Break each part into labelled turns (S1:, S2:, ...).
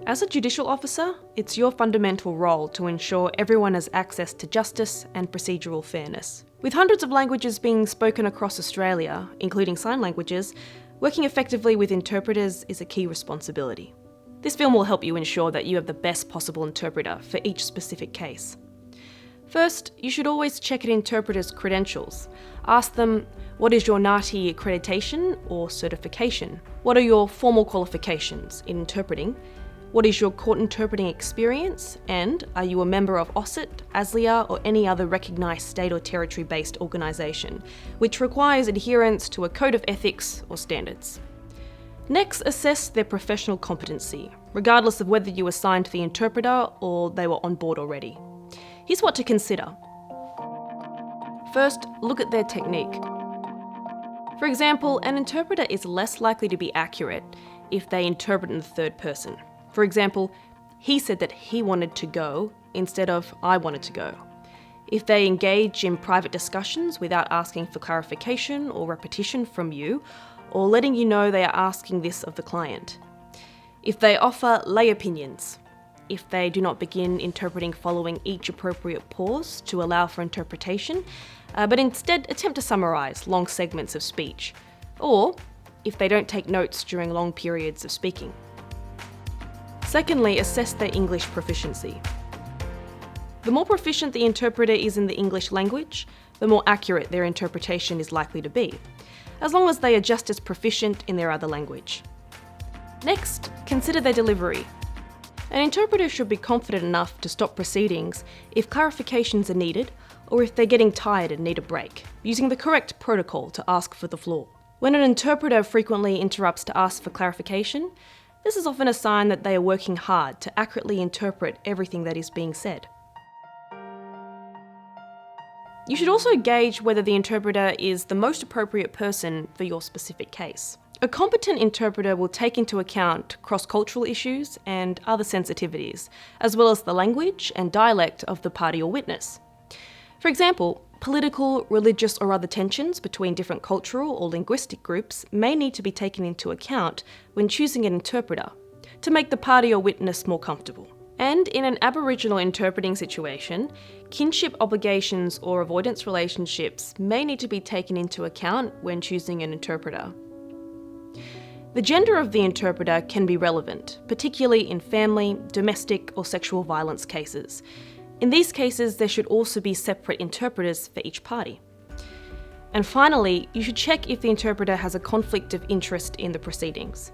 S1: As a judicial officer, it's your fundamental role to ensure everyone has access to justice and procedural fairness. With hundreds of languages being spoken across Australia, including sign languages, working effectively with interpreters is a key responsibility. This film will help you ensure that you have the best possible interpreter for each specific case. First, you should always check an interpreter's credentials. Ask them, what is your NAATI accreditation or certification? What are your formal qualifications in interpreting? What is your court interpreting experience? And are you a member of OSIT, ASLIA, or any other recognised state or territory-based organisation, which requires adherence to a code of ethics or standards? Next, assess their professional competency, regardless of whether you assigned the interpreter or they were on board already. Here's what to consider. First, look at their technique. For example, an interpreter is less likely to be accurate if they interpret in the third person. For example, he said that he wanted to go instead of I wanted to go. If they engage in private discussions without asking for clarification or repetition from you, or letting you know they are asking this of the client. If they offer lay opinions. If they do not begin interpreting following each appropriate pause to allow for interpretation, but instead attempt to summarise long segments of speech. Or if they don't take notes during long periods of speaking. Secondly, assess their English proficiency. The more proficient the interpreter is in the English language, the more accurate their interpretation is likely to be, as long as they are just as proficient in their other language. Next, consider their delivery. An interpreter should be confident enough to stop proceedings if clarifications are needed or if they're getting tired and need a break, using the correct protocol to ask for the floor. When an interpreter frequently interrupts to ask for clarification, this is often a sign that they are working hard to accurately interpret everything that is being said. You should also gauge whether the interpreter is the most appropriate person for your specific case. A competent interpreter will take into account cross-cultural issues and other sensitivities, as well as the language and dialect of the party or witness. For example, political, religious or other tensions between different cultural or linguistic groups may need to be taken into account when choosing an interpreter to make the party or witness more comfortable. And in an Aboriginal interpreting situation, kinship obligations or avoidance relationships may need to be taken into account when choosing an interpreter. The gender of the interpreter can be relevant, particularly in family, domestic or sexual violence cases. In these cases, there should also be separate interpreters for each party. And finally, you should check if the interpreter has a conflict of interest in the proceedings.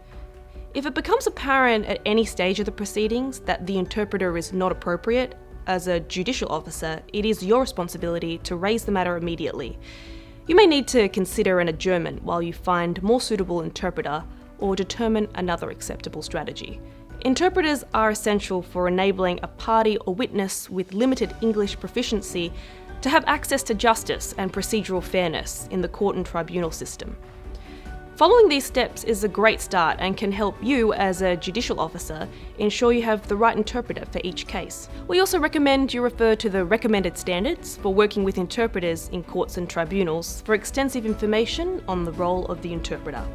S1: If it becomes apparent at any stage of the proceedings that the interpreter is not appropriate, as a judicial officer, it is your responsibility to raise the matter immediately. You may need to consider an adjournment while you find a more suitable interpreter or determine another acceptable strategy. Interpreters are essential for enabling a party or witness with limited English proficiency to have access to justice and procedural fairness in the court and tribunal system. Following these steps is a great start and can help you as a judicial officer ensure you have the right interpreter for each case. We also recommend you refer to the recommended standards for working with interpreters in courts and tribunals for extensive information on the role of the interpreter.